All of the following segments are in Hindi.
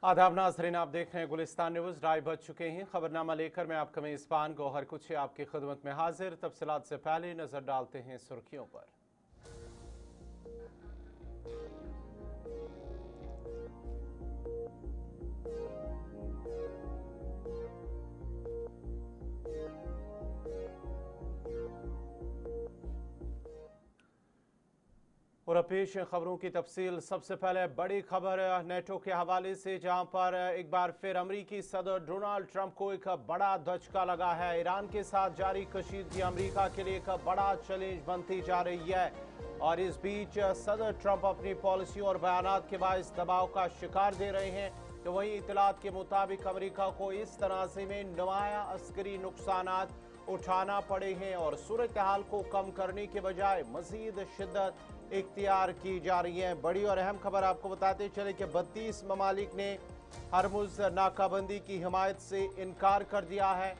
आदाब नाज़रीन, आप देख रहे हैं गुलिस्तान न्यूज़। 2:30 बज चुके हैं। खबरनामा लेकर मैं आपका मेज़बान गौहर कुछ आपकी खिदमत में हाजिर। तफसीलात से पहले नजर डालते हैं सुर्खियों पर। और पेश खबरों की तफसील। सबसे पहले बड़ी खबर नेटो के हवाले से, जहां पर एक बार फिर अमरीकी सदर डोनाल्ड ट्रंप को एक बड़ा धचका लगा है। ईरान के साथ जारी कशीदगी अमरीका के लिए एक बड़ा चैलेंज बनती जा रही है। और इस बीच सदर ट्रंप अपनी पॉलिसी और बयानात के बायस दबाव का शिकार दे रहे हैं। तो वहीं इतलात के मुताबिक अमरीका को इस तनाज़े में नुमाया अस्करी नुकसानात उठाना पड़े हैं और सूरत हाल को कम करने के बजाय मजीद शिद्दत इख्तियार की जा रही है। बड़ी और अहम खबर आपको बताते चले कि 32 ममालिक ने हरमुज नाकाबंदी की हिमायत से इनकार कर दिया है।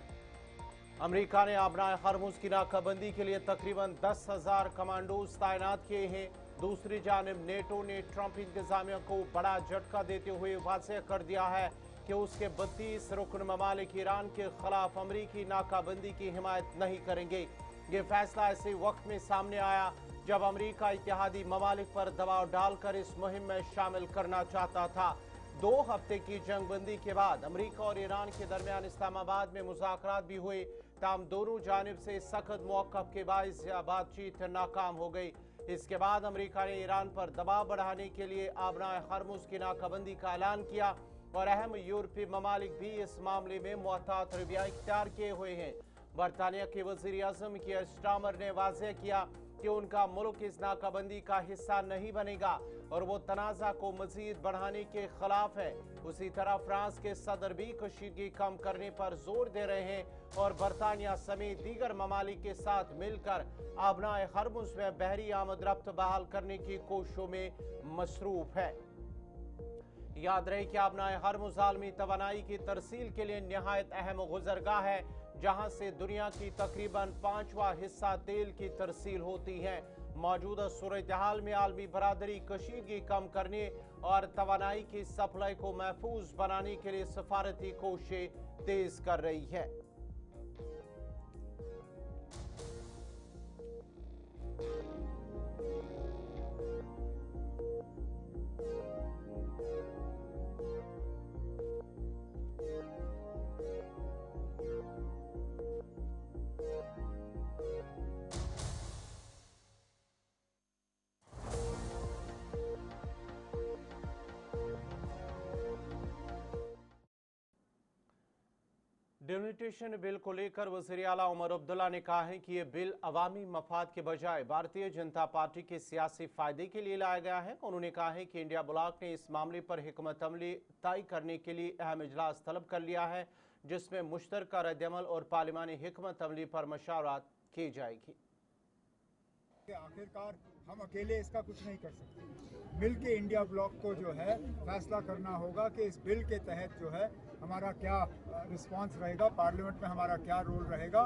अमेरिका ने आबनाए हरमुज की नाकाबंदी के लिए तकरीबन 10,000 कमांडोज तैनात किए हैं। दूसरी जानिब नेटो ने ट्रंप इंतजामिया को बड़ा झटका देते हुए वाज़ेह कर दिया है कि उसके 32 रुकन ममालिक ईरान के खिलाफ अमरीकी नाकाबंदी की हिमायत नहीं करेंगे। ये फैसला ऐसे वक्त में सामने आया जब अमरीका इत्तेहादी ममालिक पर दबाव डालकर इस मुहिम में शामिल करना चाहता था। 2 हफ्ते की जंगबंदी के बाद अमरीका और ईरान के दरमियान इस्लामाबाद में मुज़ाकरात भी हुए, ताहम दोनों जानिब से सख्त मौक़िफ़ के बाइस बातचीत नाकाम हो गई। इसके बाद अमरीका ने ईरान पर दबाव बढ़ाने के लिए आबनाए हरमुज की नाकाबंदी का ऐलान किया और अहम यूरोपीय ममालिक भी इस मामले में मुअत्तत रवैया इख्तियार किए हुए हैं। बरतानिया के वज़ीर आज़म कीयर स्टारमर ने वाज़ेह किया कि उनका मुल्क इस नाकाबंदी का हिस्सा नहीं बनेगा और वो तनाज़ा को मजीद बढ़ाने के खिलाफ है। उसी तरह फ्रांस के सदर भी कशीदगी कम करने पर जोर दे रहे हैं और बरतानिया समेत दीगर ममालिक के साथ मिलकर आबनाए हरमुज में बहरी आमद-रफ्त बहाल करने की कोशिशों में मसरूफ है। याद रहे कि आबनाए हरमुज आलमी तवानाई की तरसील के लिए नहायत अहम गुजरगाह है, जहां से दुनिया की तकरीबन 5वां हिस्सा तेल की तरसील होती है। मौजूदा सूरत हाल में आलमी बरादरी कशीदगी कम करने और तवानाई की सप्लाई को महफूज बनाने के लिए सफारती कोशिशें तेज कर रही है। डिलिमिटेशन बिल को लेकर वज़ीर आला उमर अब्दुल्ला ने कहा है कि यह बिल अवामी मफाद के बजाय भारतीय जनता पार्टी के सियासी फायदे के लिए लाया गया है। उन्होंने कहा है कि इंडिया ब्लॉक ने इस मामले पर हिकमत अमली तय करने के लिए अहम इजलास तलब कर लिया है, जिसमें मुश्तरका रद्दअमल और पार्लिमानी हिकमत अमली पर मशावरात की जाएगी। आखिरकार हम अकेले इसका कुछ नहीं कर सकते। मिल के इंडिया ब्लॉक को जो है फैसला करना होगा कि इस बिल के तहत जो है हमारा क्या रिस्पांस रहेगा, पार्लियामेंट में हमारा क्या रोल रहेगा,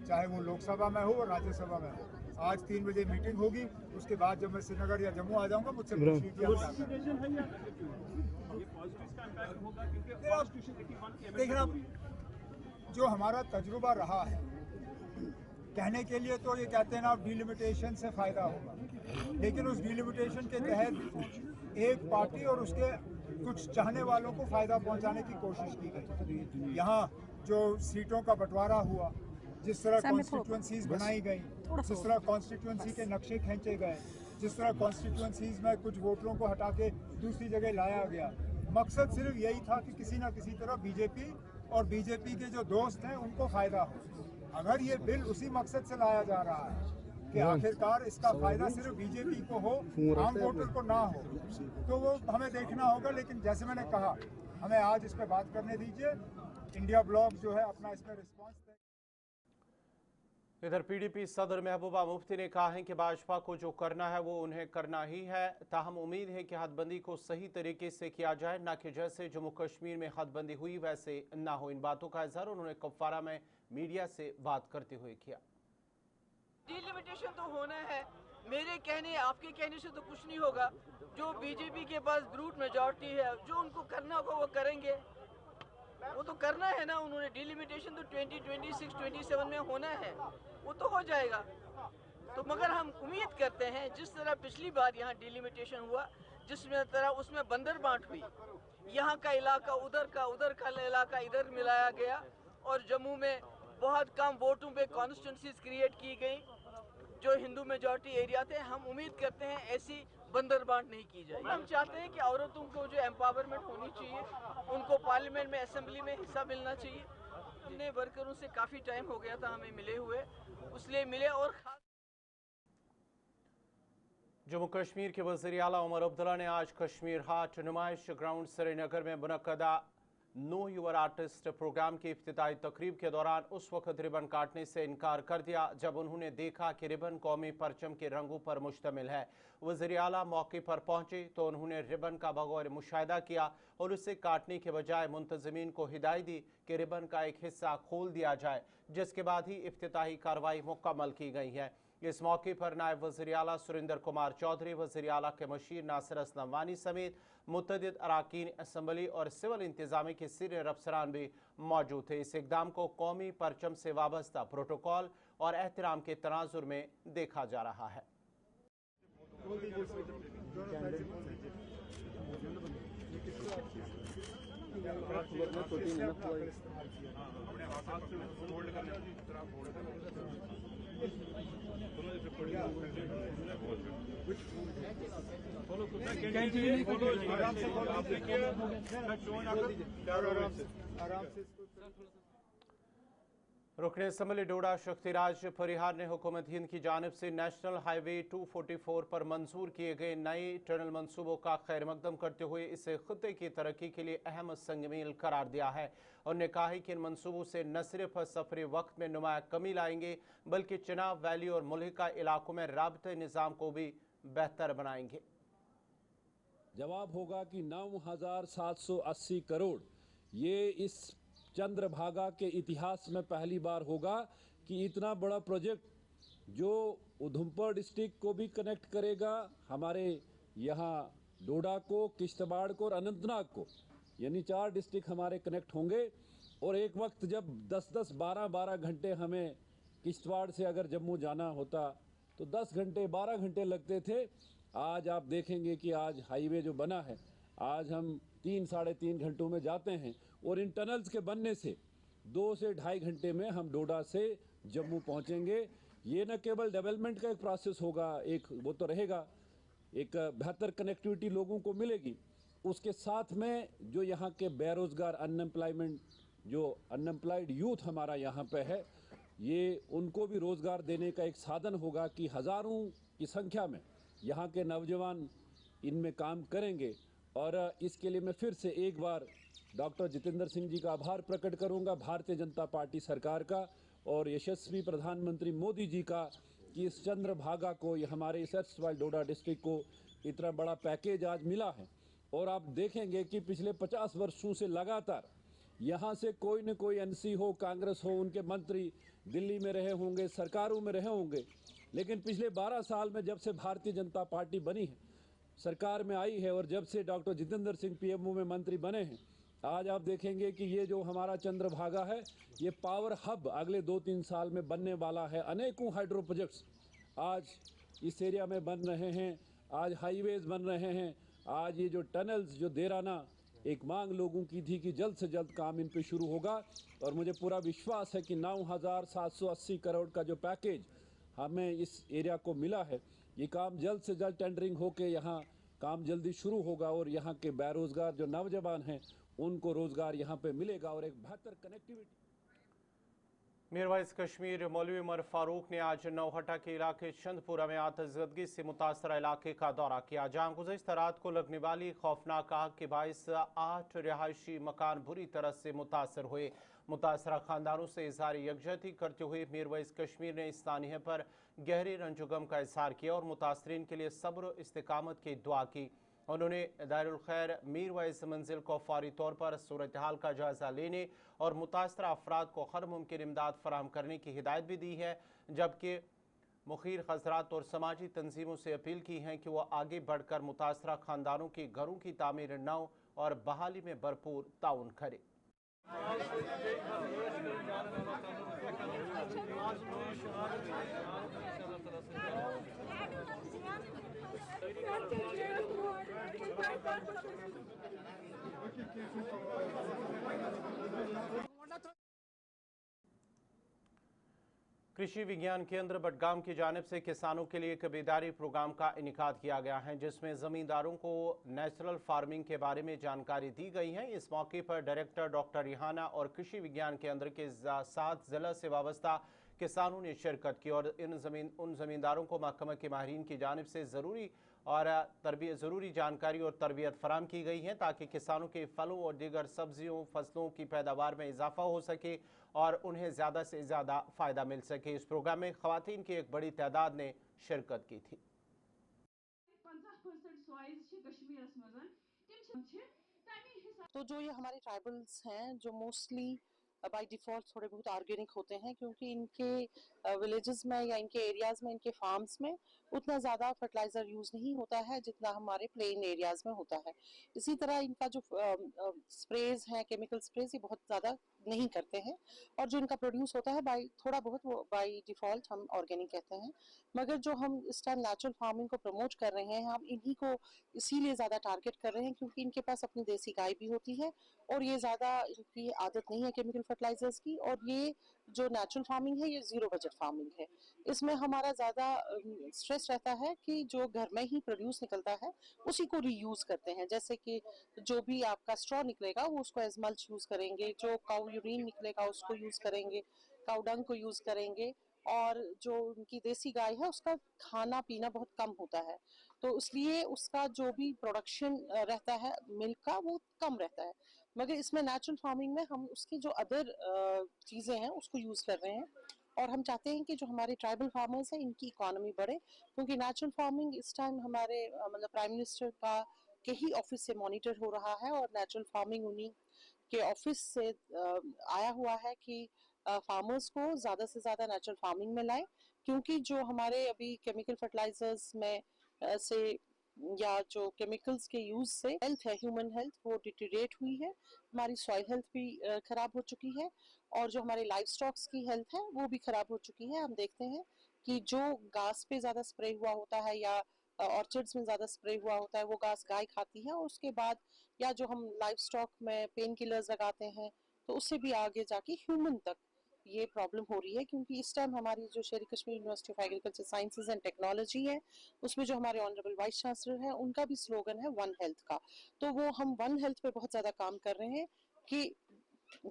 चाहे वो लोकसभा में हो और राज्यसभा में हो। आज 3 बजे मीटिंग होगी, उसके बाद जब मैं श्रीनगर या जम्मू आ जाऊंगा मुझसे पूछ लीजिए। देखना, जो हमारा तजुर्बा रहा है, कहने के लिए तो ये कहते हैं ना डिलिमिटेशन से फायदा होगा, लेकिन उस डिलिमिटेशन के तहत एक पार्टी और उसके कुछ चाहने वालों को फायदा पहुंचाने की कोशिश की गई। यहाँ जो सीटों का बंटवारा हुआ, जिस तरह कॉन्स्टिट्यूएंसीज बनाई गई, जिस तरह कॉन्स्टिट्यूएंसी के नक्शे खींचे गए, जिस तरह कॉन्स्टिट्यूएंसीज में कुछ वोटरों को हटा के दूसरी जगह लाया गया, मकसद सिर्फ यही था कि किसी न किसी तरह बीजेपी और बीजेपी के जो दोस्त हैं उनको फायदा हो। अगर ये बिल उसी मकसद से लाया जा रहा है कि आखिरकार इसका फायदा सिर्फ बीजेपी को हो, आम वोटर को ना हो, तो वो हमें देखना होगा। लेकिन जैसे मैंने कहा, हमें आज इस पर बात करने दीजिए। इंडिया ब्लॉक जो है अपना इसमें रिस्पांस दे। इधर पीडीपी सदर महबूबा मुफ्ती ने कहा है कि भाजपा को जो करना है वो उन्हें करना ही है। ताहम उम्मीद है कि हदबंदी को सही तरीके से किया जाए, न कि जैसे जम्मू कश्मीर में हदबंदी हुई वैसे ना हो। इन बातों का इजहार उन्होंने कुपवारा में मीडिया से बात करते हुए किया। डिलिमिटेशन तो होना है, मेरे मेरे कहने आपके कहने से तो कुछ नहीं होगा। जो बीजेपी के पास ब्रूट मेजॉरिटी है, जो उनको करना होगा वो करेंगे, वो तो करना है ना। उन्होंने डिलिमिटेशन तो 2026-27 में होना है, वो तो हो जाएगा। तो मगर हम उम्मीद करते हैं जिस तरह पिछली बार यहाँ डिलिमिटेशन हुआ, जिसमें तरह उसमें बंदर बांट हुई, यहाँ का इलाका उधर का इलाका इधर मिलाया गया और जम्मू में बहुत कम वोटों पे कॉन्स्टिट्यूंसीज क्रिएट की गई जो हिंदू मेजॉरिटी एरिया थे। हम उम्मीद करते हैं ऐसी बंदर बांट नहीं की जाएगी। हम चाहते हैं कि औरतों को जो एम्पावरमेंट होनी चाहिए, उनको पार्लियामेंट में असेंबली में हिस्सा मिलना चाहिए। जिन्हें वर्करों से काफ़ी टाइम हो गया था हमें मिले हुए, इसलिए मिले। और जम्मू कश्मीर के वज़ीर आला उमर अब्दुल्ला ने आज कश्मीर हाट नुमाइश ग्राउंड श्रीनगर में मुनक्कदा नो यूर आर्टिस्ट प्रोग्राम की इफ्तिताई तकरीब के दौरान उस वक्त रिबन काटने से इनकार कर दिया जब उन्होंने देखा कि रिबन कौमी परचम के रंगों पर मुश्तमिल है। वज़ीर आला मौके पर पहुंचे तो उन्होंने रिबन का बगौर मुशाहिदा किया और उसे काटने के बजाय मुंतज़मीन को हिदायत दी कि रिबन का एक हिस्सा खोल दिया जाए, जिसके बाद ही इफ्तिताही कार्रवाई मुकम्मल की गई है। इस मौके पर नायब वज़ीर आला सुरेंद्र कुमार चौधरी, वज़ीर आला के मशीर नासिर असलम वानी समेत मुतअद्दिद अराकीन असम्बली और सिविल इंतजामी के सीनियर अफसरान भी मौजूद थे। इस इक़दाम को कौमी परचम से वाबस्ता प्रोटोकॉल और एहतराम के तनाजुर में देखा जा रहा है। रुकने असम्बली डोडा शक्तिराज परिहार ने हुकूमत हिंद की जानिब से नेशनल हाईवे 244 पर मंजूर किए गए नए टनल मंसूबों का खैर मकदम करते हुए इसे खत्े की तरक्की के लिए अहम संगमील करार दिया है। उन्होंने कहा है कि इन मंसूबों से न सिर्फ सफरी वक्त में नुमाया कमी लाएंगे बल्कि चिनाब वैली और मुल्हिका इलाकों में राबते निज़ाम को भी बेहतर बनाएंगे। जवाब होगा कि 9,780 करोड़ ये इस चंद्रभागा के इतिहास में पहली बार होगा कि इतना बड़ा प्रोजेक्ट जो उधमपुर डिस्ट्रिक्ट को भी कनेक्ट करेगा, हमारे यहाँ डोडा को, किश्तवाड़ को और अनंतनाग को, यानी 4 डिस्ट्रिक्ट हमारे कनेक्ट होंगे। और एक वक्त जब 10-10, 12-12 घंटे हमें किश्तवाड़ से अगर जम्मू जाना होता तो 10 घंटे 12 घंटे लगते थे। आज आप देखेंगे कि आज हाईवे जो बना है, आज हम 3-3.5 घंटों में जाते हैं और इन टनल्स के बनने से 2 से 2.5 घंटे में हम डोडा से जम्मू पहुंचेंगे। ये न केवल डेवलपमेंट का एक प्रोसेस होगा, एक वो तो रहेगा, एक बेहतर कनेक्टिविटी लोगों को मिलेगी, उसके साथ में जो यहाँ के बेरोजगार अनएम्प्लॉयमेंट, जो अनएम्प्लॉयड यूथ हमारा यहाँ पे है, ये उनको भी रोज़गार देने का एक साधन होगा कि हज़ारों की संख्या में यहाँ के नौजवान इनमें काम करेंगे। और इसके लिए मैं फिर से एक बार डॉक्टर जितेंद्र सिंह जी का आभार प्रकट करूंगा, भारतीय जनता पार्टी सरकार का और यशस्वी प्रधानमंत्री मोदी जी का, कि इस चंद्रभागा को, ये हमारे इस एर्स्टवाइल डोडा डिस्ट्रिक्ट को इतना बड़ा पैकेज आज मिला है। और आप देखेंगे कि पिछले 50 वर्षों से लगातार यहाँ से कोई न कोई एनसी हो, कांग्रेस हो, उनके मंत्री दिल्ली में रहे होंगे, सरकारों में रहे होंगे, लेकिन पिछले 12 साल में जब से भारतीय जनता पार्टी बनी है, सरकार में आई है और जब से डॉक्टर जितेंद्र सिंह पीएमओ में मंत्री बने हैं, आज आप देखेंगे कि ये जो हमारा चंद्रभागा है, ये पावर हब अगले 2-3 साल में बनने वाला है। अनेकों हाइड्रो प्रोजेक्ट्स आज इस एरिया में बन रहे हैं, आज हाईवेज बन रहे हैं, आज ये जो टनल्स जो देराना एक मांग लोगों की थी कि जल्द से जल्द काम इन पे शुरू होगा। और मुझे पूरा विश्वास है कि 9,780 करोड़ का जो पैकेज हमें इस एरिया को मिला है, ये काम जल्द से जल्द टेंडरिंग होके यहाँ काम जल्दी शुरू होगा और यहाँ के बेरोजगार जो नौजवान हैं उनको रोजगार यहाँ पे मिलेगा और एक बेहतर कनेक्टिविटी। मीरवाइज कश्मीर मौलवी उमर फारूक ने आज नौहटा के इलाके चंदपुरा में आतशगर्दी से मुतासरा इलाके का दौरा किया, जहाँ गुज़श्ता रात को लगने वाली खौफनाक आग के बाइस 8 रिहायशी मकान बुरी तरह से मुतासर हुए। मुतासरा खानदानों से इजहार यकजहती करते हुए मीरवाइज कश्मीर ने इस सानिया पर गहरी रंजुगम का इजहार किया और मुतासरीन के लिए सब्र इस्तिकामत की दुआ की। उन्होंने दारुल खैर मीरवाइज मंजिल को फौरी तौर पर सूरत हाल का जायजा लेने और मुतासरा अफराद को हर मुमकिन इमदाद फराहम करने की हिदायत भी दी है, जबकि मुखीर हजरात और समाजी तंजीमों से अपील की है कि वो आगे बढ़कर मुतासरा खानदानों के घरों की तामीर नौ और बहाली में भरपूर ताउन करें। कृषि विज्ञान केंद्र बडगाम की जानिब से किसानों के लिए एक बेदारी प्रोग्राम का इनेकाद किया गया है, जिसमें जमींदारों को नेचुरल फार्मिंग के बारे में जानकारी दी गई है। इस मौके पर डायरेक्टर डॉक्टर रिहाना और कृषि विज्ञान केंद्र के 7 जिला से वाबस्ता किसानों ने शिरकत की और उन जमींदारों को महकमा के माहिरीन की जानिब से ज़रूरी जानकारी और तरबियत फराम की गई है, ताकि किसानों के फलों और दीगर सब्जियों फसलों की पैदावार में इजाफा हो सके और उन्हें ज़्यादा से ज़्यादा फ़ायदा मिल सके। इस प्रोग्राम में ख़वातीन की एक बड़ी तादाद ने शिरकत की थी। तो जो ये हमारे ट्राइबल्स हैं जो मोस्टली बाय डिफ़ॉल्ट थोड़े बहुत ऑर्गेनिक होते हैं, क्योंकि इनके विलेजेस में या इनके एरियाज़ में, इनके फार्म्स में उतना ज़्यादा फर्टिलाइज़र यूज़ नहीं होता है जितना हमारे प्लेन एरियाज़ में होता है। इसी तरह इनका जो स्प्रेज हैं, केमिकल स्प्रेज, ये बहुत ज़्यादा नहीं करते हैं और जो इनका प्रोड्यूस होता है बाय थोड़ा बहुत वो बाय डिफ़ॉल्ट हम ऑर्गेनिक कहते हैं। मगर जो हम इस टाइम नेचुरल फार्मिंग को प्रमोट कर रहे हैं, हम इन्हीं को इसीलिए ज़्यादा टारगेट कर रहे हैं क्योंकि इनके पास अपनी देसी गाय भी होती है और ये ज़्यादा इनकी आदत नहीं है केमिकल फर्टिलाइजर्स की, और ये जो नेचुरल फार्मिंग है ये ज़ीरो बजट फार्मिंग है। इसमें हमारा ज़्यादा स्ट्रेस रहता है कि जो घर में ही प्रोड्यूस निकलता है उसी को रीयूज़ करते हैं। जैसे कि जो भी आपका स्ट्रॉ निकलेगा वो उसको एज मल्च यूज़ करेंगे, जो काउ यूरिन निकलेगा उसको यूज़ करेंगे, काउ डंग को यूज़ करेंगे, और जो उनकी देसी गाय है उसका खाना पीना बहुत कम होता है, तो इसलिए उसका जो भी प्रोडक्शन रहता है मिल्क का वो कम रहता है। मगर इसमें नेचुरल फार्मिंग में हम उसकी जो अदर चीज़ें हैं उसको यूज़ कर रहे हैं और हम चाहते हैं कि जो हमारे ट्राइबल फार्मर्स हैं इनकी इकोनॉमी बढ़े, क्योंकि नेचुरल फार्मिंग इस टाइम हमारे मतलब प्राइम मिनिस्टर का के ही ऑफिस से मॉनिटर हो रहा है और नेचुरल फार्मिंग उन्हीं के ऑफिस से आया हुआ है कि फार्मर्स को ज़्यादा से ज़्यादा नेचुरल फार्मिंग में लाएं, क्योंकि जो हमारे अभी केमिकल फर्टिलाइजर्स में से या जो केमिकल्स के यूज़ से हेल्थ है, ह्यूमन हेल्थ, वो डिटीरिएट हुई है, हमारी सॉइल हेल्थ भी ख़राब हो चुकी है और जो हमारे लाइफ स्टॉक्स की हेल्थ है वो भी ख़राब हो चुकी है। हम देखते हैं कि जो घास पे ज़्यादा स्प्रे हुआ होता है या ऑर्चर्ड्स में ज़्यादा स्प्रे हुआ होता है वो घास गाय खाती है और उसके बाद या जो हम लाइफ स्टॉक में पेन किलर्स लगाते हैं तो उससे भी आगे जाके ह्यूमन तक ये प्रॉब्लम हो रही है। क्योंकि इस टाइम हमारी जो शेर Kashmir university of agriculture sciences and technology है उसमें जो हमारे ऑनरेबल वाइस चांसलर है उनका भी स्लोगन है वन हेल्थ का, तो वो हम वन हेल्थ पे बहुत ज़्यादा काम कर रहे हैं कि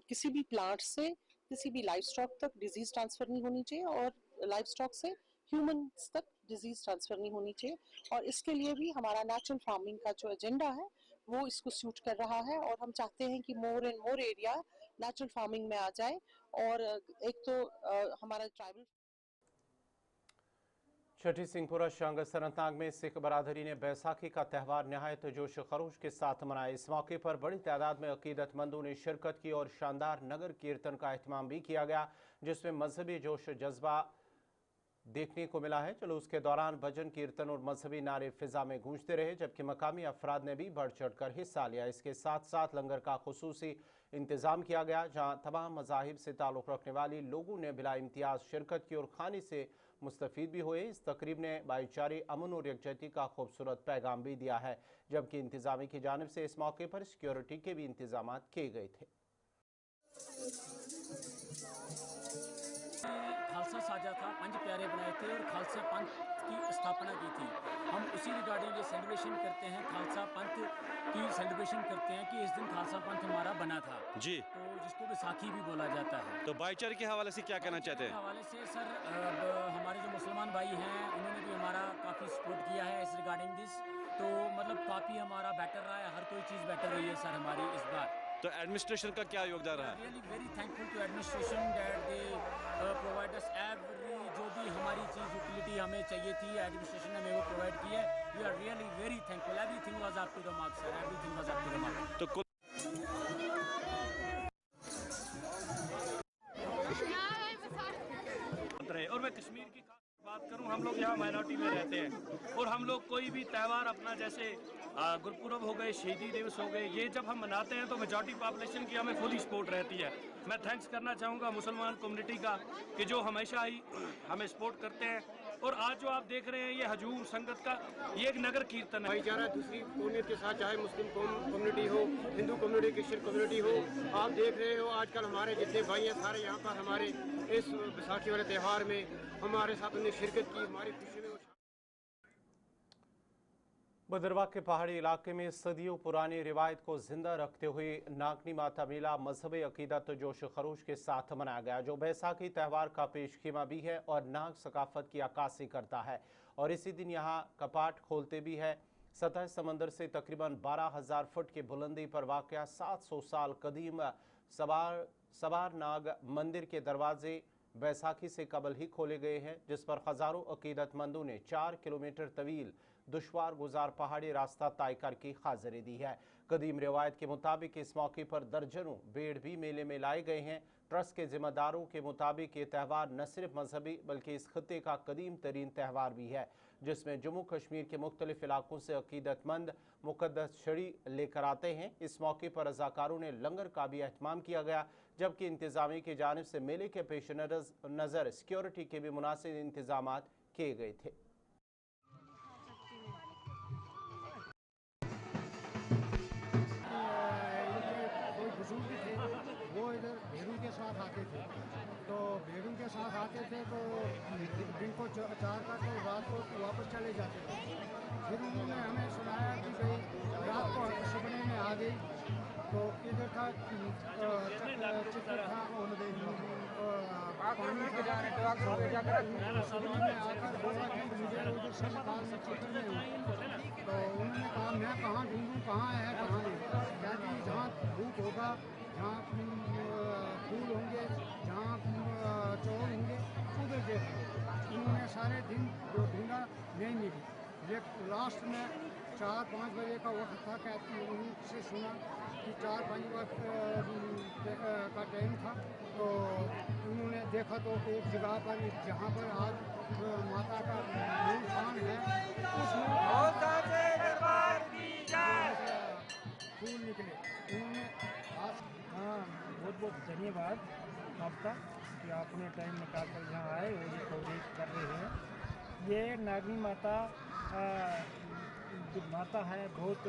किसी भी प्लांट से किसी भी लाइफ स्टॉक तक डिजीज ट्रांसफर नहीं होनी चाहिए और लाइफ स्टॉक से ह्यूमंस तक डिजीज ट्रांसफर नहीं होनी चाहिए, और इसके लिए भी हमारा नेचुरल फार्मिंग का जो एजेंडा है वो इसको सूट कर रहा है और हम चाहते हैं कि more and more area natural farming में आ जाए। और एक तो हमारा ट्राइबल छठी सिंहपुरा शांगर सरनतांग में सिख बरादरी ने बैसाखी का त्यौहार नहायत जोश खरोश के साथ मनाया। इस मौके पर बड़ी तादाद में अकीदतमंदों ने शिरकत की और शानदार नगर कीर्तन का एहतमाम भी किया गया, जिसमें मजहबी जोश जज्बा देखने को मिला है। जुलूस के दौरान भजन कीर्तन और मजहबी नारे फिजा में गूंजते रहे, जबकि मकामी अफराद ने भी बढ़ चढ़ कर हिस्सा लिया। इसके साथ साथ लंगर का खुसूसी इंतजाम किया गया, जहां तमाम मज़ाहिब से ताल्लुक़ रखने वाले लोगों ने बिला इम्तियाज़ शिरकत की और खाने से मुस्तफ़ीद भी हुए। इस तकरीब ने भाईचारे, अमन और यकजहती का खूबसूरत पैगाम भी दिया है, जबकि इंतजामी की जानिब से इस मौके पर सिक्योरिटी के भी इंतजाम किए गए थे। खालसा साजा था, 5 प्यारे बनाए थे और खालसा पंथ की स्थापना की थी। हम उसी रिगार्डिंग ये सेलिब्रेशन करते हैं, खालसा पंथ की सेलिब्रेशन करते हैं कि इस दिन खालसा पंथ हमारा बना था जी, तो जिसको बैसाखी भी बोला जाता है। तो भाईचारे के हवाले से क्या कहना चाहते हैं? हवाले से सर हमारे जो मुसलमान भाई हैं उन्होंने भी हमारा काफ़ी सपोर्ट किया है इस रिगार्डिंग दिस, तो मतलब काफ़ी हमारा बेटर रहा है, हर कोई चीज़ बेटर रही है सर हमारी इस बार। तो एडमिनिस्ट्रेशन का क्या योगदान रहा? Really very thankful to administration that they provide us every जो भी हमारी चीज़ यूटिलिटी हमें चाहिए थी एडमिनिस्ट्रेशन ने हमें वो प्रोवाइड की है। We are really very thankful, everything was up to the mark sir, everything was up to the mark. तो और मैं कश्मीर की बात करूं, में रहते हैं। और हम लोग कोई भी त्यौहार अपना जैसे गुरपुरब हो गए, शहीदी दिवस हो गए, ये जब हम मनाते हैं तो मेजॉरिटी पॉपुलेशन की हमें फुली सपोर्ट रहती है। मैं थैंक्स करना चाहूँगा मुसलमान कम्युनिटी का कि जो हमेशा ही हमें सपोर्ट करते हैं। और आज जो आप देख रहे हैं ये हजूम संगत का ये एक नगर कीर्तन है। भाईचारा दूसरी कम्युनिटी के साथ, चाहे मुस्लिम कम्युनिटी हो, हिंदू कम्युनिटी, क्रिश्चियन कम्युनिटी हो, आप देख रहे हो आजकल हमारे जितने भाई हैं सारे यहाँ पर हमारे इस बैसाखी वाले त्यौहार में हमारे साथ उन्हें शिरकत की, हमारी खुशी में। भद्रवाह के पहाड़ी इलाके में सदियों पुरानी रिवायत को जिंदा रखते हुए नागनी माता मेला मजहबी अकीदत जोश खरोश के साथ मनाया गया, जो बैसाखी त्यौहार का पेशखीमा भी है और नाग सकाफत की अक्कासी करता है। और इसी दिन यहाँ कपाट खोलते भी है। सतह समंदर से तकरीबन 12,000 फुट की बुलंदी पर वाक़या 700 साल कदीम सवार नाग मंदिर के दरवाजे बैसाखी से कबल ही खोले गए हैं, जिस पर हजारों अकीदतमंदों ने 4 किलोमीटर तवील दुश्वार गुजार पहाड़ी रास्ता तय करके हाजिरी दी है। कदीम रिवायत के मुताबिक इस मौके पर दर्जनों भेड़ भी मेले में लाए गए हैं। ट्रस्ट के जिम्मेदारों के मुताबिक ये त्यौहार न सिर्फ मजहबी बल्कि इस खत्े का कदीम तरीन त्यौहार भी है, जिसमें जम्मू कश्मीर के मुख्तलिफ इलाकों से अकीदतमंद मुकद्दस छड़ी लेकर आते हैं। इस मौके पर रज़ाकारों ने लंगर का भी एहतमाम किया गया, जबकि इंतजामिया की जानिब से मेले के पेश नज़र सिक्योरिटी के भी मुनासिब इंतजाम किए गए थे। साथ आते थे तो भेड़ों के साथ आते थे तो दिन को चार का तो रात को वापस चले जाते थे। फिर उन्होंने हमें सुनाया कि भाई रात को सपने में आ गई तो इधर था चित्र था पानी सपने में आकर बोला कि मुझे उधर से निकाल में चित्र में तो उन्होंने कहा मैं कहाँ ढूंढूँ, कहाँ है कहाँ नहीं। क्या कि जहाँ धूप होगा, जहाँ फूल होंगे, जहाँ चौल होंगे उधर देखो। उन्होंने सारे दिन जो ढूंढा नहीं मिली, लेकिन लास्ट में 4-5 बजे का वक्त था। कहती उनसे सुना कि 4-5 वक्त का टाइम था तो उन्होंने देखा तो एक जगह पर जहाँ पर आज माता का मूल स्थान है उसमें फूल निकले। उन्होंने आज बहुत बहुत धन्यवाद आपका कि आपने टाइम निकाल कर यहाँ आए और ये कवरेज कर रहे हैं। ये नागनी माता जो माता है बहुत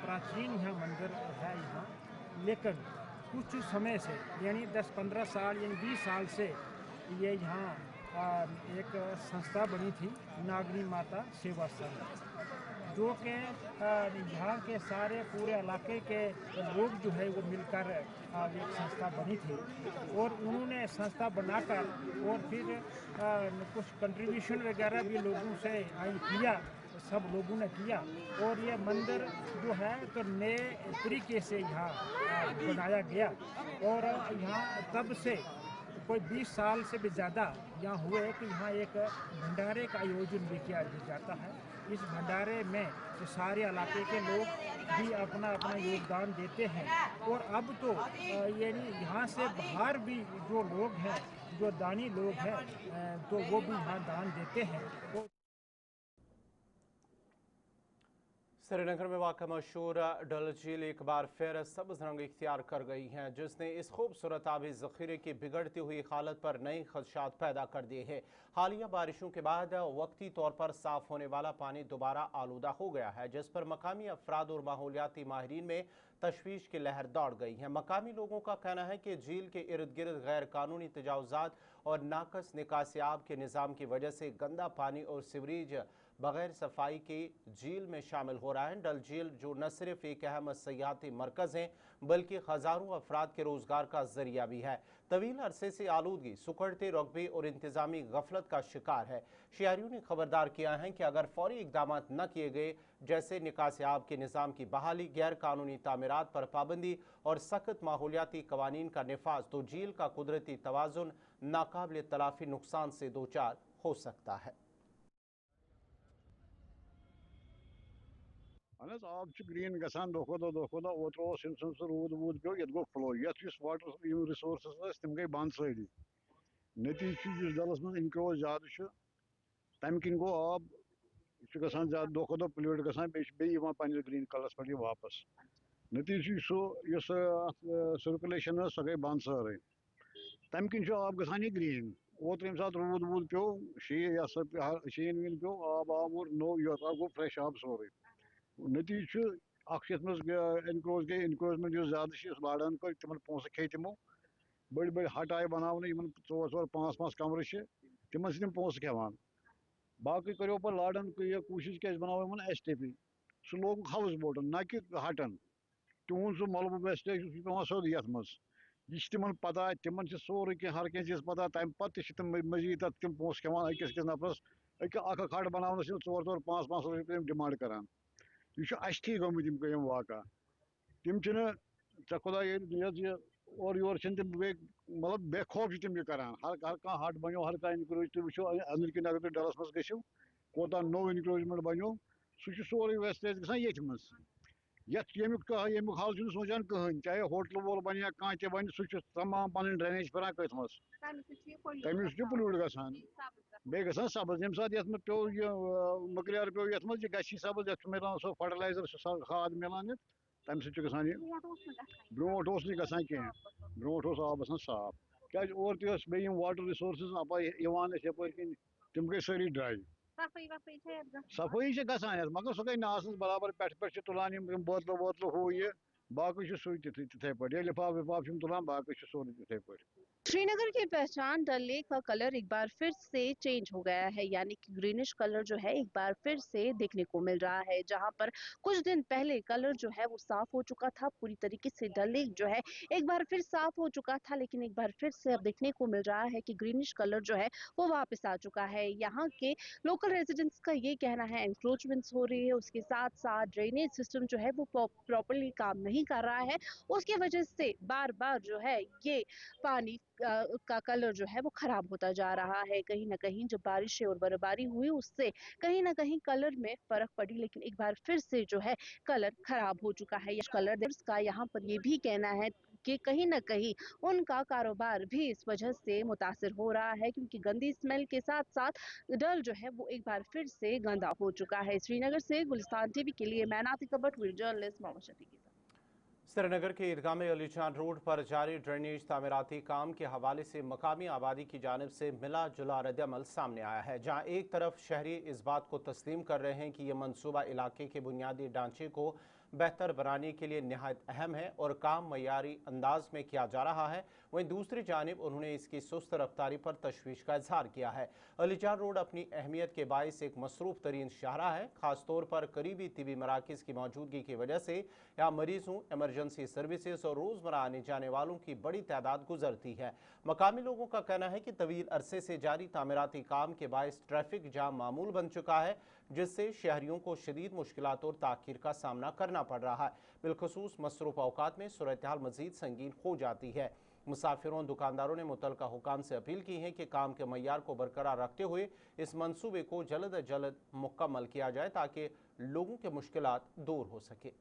प्राचीन यहाँ मंदिर है यहाँ, लेकिन कुछ समय से यानी 10-15 साल यानी 20 साल से ये यहाँ एक संस्था बनी थी नागनी माता सेवा संघ, जो कि यहाँ के सारे पूरे इलाके के लोग जो है वो मिलकर एक संस्था बनी थी। और उन्होंने संस्था बनाकर और फिर कुछ कंट्रीब्यूशन वगैरह भी लोगों से किया, सब लोगों ने किया। और ये मंदिर जो है तो नए तरीके से यहाँ बनाया गया और यहाँ तब से कोई 20 साल से भी ज़्यादा यहाँ हुए कि यहाँ एक भंडारे का आयोजन भी किया जाता है। इस भंडारे में तो सारे इलाके के लोग भी अपना अपना योगदान देते हैं। और अब तो यानी यहाँ से बाहर भी जो लोग हैं, जो दानी लोग हैं, तो वो भी यहाँ दान देते हैं। श्रीनगर में वाक़ा मशहूर डल झील एक बार फिर सब्ज़ रंग इख्तियार कर गई हैं, जिसने इस खूबसूरत आबी ज़ख़ीरे की बिगड़ती हुई हालत पर नए खदशात पैदा कर दिए हैं। हालिया बारिशों के बाद वक्ती तौर पर साफ़ होने वाला पानी दोबारा आलूदा हो गया है, जिस पर मकामी अफराद और माहौलियाती माहिरीन में तशवीश की लहर दौड़ गई है। मकामी लोगों का कहना है कि झील के इर्द गिर्द गैर कानूनी तजावुज़ात और नाकस निकासी आब के निज़ाम की वजह से गंदा पानी और सीवरेज बगैर सफाई के झील में शामिल हो रहा है। डल झील जो न सिर्फ एक अहम सयाहती मरकज़ है बल्कि हज़ारों अफराद के रोज़गार का जरिया भी है। तवील अरसे से आलूदगी, सुकड़ते रकबे और इंतज़ामी गफलत का शिकार है। शहरियों ने खबरदार किया है कि अगर फौरी इकदाम न किए गए, जैसे निकासी आब के निज़ाम की बहाली, गैर कानूनी तामीरात पर पाबंदी और सख्त माहौलियाती कवानीन का नफाज, तो झील का कुदरती तवाज़ुन नाकाबिल तलाफी नुकसान से दो चार हो सकता है। आब ग्रीन गसान दो ओत्र रूद वूद पे ये गो फ्लो ये वाटर रिसोर्स तम गई बंद सारी नतीज डलस मज इनक्रोज ज्यादा तम किन गो आब गसान ज्यादा दो खो दो पोल्यूट गसान पे ग्रीन कलर्स पे वापस नतीज सर्कुलेशन सो गई बंद सारे तम किन आब गसान ये ग्रीन ओतर ये सात रूद वूद पे शीन वीन पे आब और नो ये गो फ्रेश आब सोरे नतीज इनक्रोज गई इनक्रोचमेंट ज्यादा लाड़न कर तिमन पोस खे तमो बड़ बड़ हट आय बनाने चोर चोर पाँच पाँच कमर तिमन से पोस खेवान बाकी करो पर लाड़न कोशिश क्या बनाओ STP सह लोग हाउस बोटन ना कि हटन तुहद सह मलबह वेस्टेज पे सोद ये मज यह तिमन पता तिमन सोरे कह हर कह चीज पता तम पे तम मजीद तम पोस खेवान अकिस नफरस अख हट बनाने चोर चोर पाँच पाँच रपये डिमांड करान यह थी गमुत वाक़ा तम चे खुदा और योर मतलब बेखौफ तम करान हर कह हट बनो हर कह इनक्रोच तुम वो अंदर किन अगर तुम डलस मज गो कोता नो इनक्रोचमेंट बनो सह सोरे वेस्टेज गसान ये मज यमुक हाल सोचान कहें चाहे होटल वोल बन या कह तह बन सह तमाम पन ड्रेनेज फिर कथ मज तमिस पोल्यूट गसान बे गसान सब्ज ये सात ये पे मकलियार पे ये मज यह सब्ज ये मिलान सो फर्टिलाइजर खाद मिलान तम सह गसान ब्रोट गसान कह ब्रोट आब साफ क्या और बे वाटर रिसोर्सेज अपान यप तम गई सारी ड्राई सफाई गसान मगर सह गई ना बराबर पे तुलान बोतल वोतल हू ये बाकी सू तिथे पे लिफाफ विफाफ तुलान बाकी सोरे तिथे पे। श्रीनगर की पहचान डल लेक का कलर एक बार फिर से चेंज हो गया है, यानी कि ग्रीनिश कलर जो है एक बार फिर से देखने को मिल रहा है। जहां पर कुछ दिन पहले कलर जो है वो साफ हो चुका था, पूरी तरीके से डल लेक जो है एक बार फिर साफ हो चुका था, लेकिन एक बार फिर से अब देखने को मिल रहा है कि ग्रीनिश कलर जो है वो वापस आ चुका है। यहाँ के लोकल रेजिडेंट्स का ये कहना है एंक्रोचमेंट्स हो रही है, उसके साथ साथ ड्रेनेज सिस्टम जो है वो प्रॉपरली काम नहीं कर रहा है, उसकी वजह से बार बार जो है ये पानी का कलर जो है वो खराब होता जा रहा है। कहीं ना कहीं जब बारिश और बर्फबारी हुई उससे कहीं ना कहीं कलर में फर्क पड़ी, लेकिन एक बार फिर से जो है कलर खराब हो चुका है। कलर का यहाँ पर ये भी कहना है कि कहीं ना कहीं उनका कारोबार भी इस वजह से मुतासिर हो रहा है, क्योंकि गंदी स्मेल के साथ साथ डल जो है वो एक बार फिर से गंदा हो चुका है। श्रीनगर से गुलिस्तान टीवी के लिए मैं नातिका भट्ट, जर्नलिस्ट मोहम्मद शफी के साथ। श्रीनगर के ईदगाह में अलीचान रोड पर जारी ड्रेनेज तामीराती काम के हवाले से मकामी आबादी की जानिब से मिला जुला रद्दअमल सामने आया है, जहां एक तरफ शहरी इस बात को तस्लीम कर रहे हैं कि यह मनसूबा इलाके के बुनियादी ढांचे को बेहतर बनाने के लिए निहायत अहम है और काम मयारी अंदाज में किया जा रहा है, वहीं दूसरी जानिब उन्होंने इसकी सुस्त रफ्तारी पर तशवीश का इजहार किया है। अलीचान रोड अपनी अहमियत के बायस एक मसरूफ तरीन शाहरा है, खासतौर पर करीबी तिबी मराकज़ की मौजूदगी की वजह से यहाँ मरीजों, एमरजेंसी सर्विसेज और रोज़मर्रा आने जाने वालों की बड़ी तादाद गुजरती है। मकामी लोगों का कहना है कि तवील अरसे से जारी तामीराती काम के बायस ट्रैफिक जाम मामूल बन चुका है, जिससे शहरियों को शदीद मुश्किलात और ताख़ीर का सामना करना पड़ रहा है। बिलखसूस मसरूफ औकात में सूरत हाल मज़ीद संगीन हो जाती है। मुसाफिरों, दुकानदारों ने मुतलका हुकाम से अपील की है कि काम के मय्यार को बरकरार रखते हुए इस मनसूबे को जल्द अज जल्द मुकम्मल किया जाए ताकि लोगों के मुश्किलात दूर हो सके।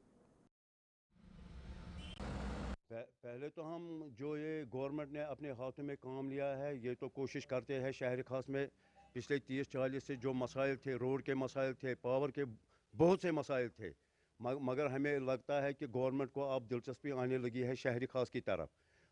पहले तो हम जो ये गवर्नमेंट ने अपने हाथों में काम लिया है, ये तो कोशिश करते हैं शहर खास में पिछले 30-40 से जो मसाइल थे, रोड के मसाइल थे, पावर के बहुत से मसाइल थे, मगर हमें लगता है कि गवर्नमेंट को अब दिलचस्पी आने लगी है शहरी खास की तरफ।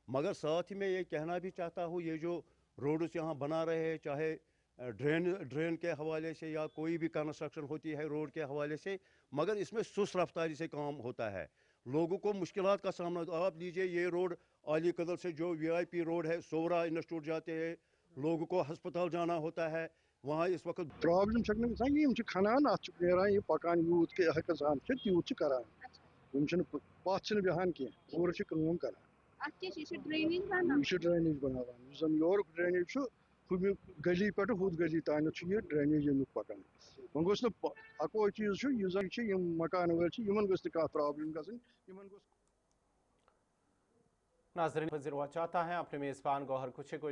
मगर साथ ही मैं ये कहना भी चाहता हूँ, ये जो रोड्स यहाँ बना रहे हैं, चाहे ड्रेन के हवाले से या कोई भी कंस्ट्रक्शन होती है रोड के हवाले से, मगर इसमें सुस्त रफ्तारी से काम होता है, लोगों को मुश्किलात का सामना। आप लीजिए ये रोड अली कदर से जो VIP रोड है, सोवरा इंस्टीट्यूट जाते हैं, लोगों को हस्पताल जाना होता है, वहाँ इस वक्त प्रॉब्लम खनान ये पकान यूत के हकान यूत करान पथ बहान कह पूरा कर ड्रेनेज बनावान योर ड्रेनेज गली पे हुद गली तान ये ड्रेनेज यमुक पकान वह गोस अको चीज मकान वाल प्रॉब्लम गई। नाज़रीन, वज़ीर चाहता है अपने मेज़बान गौहर कुछे को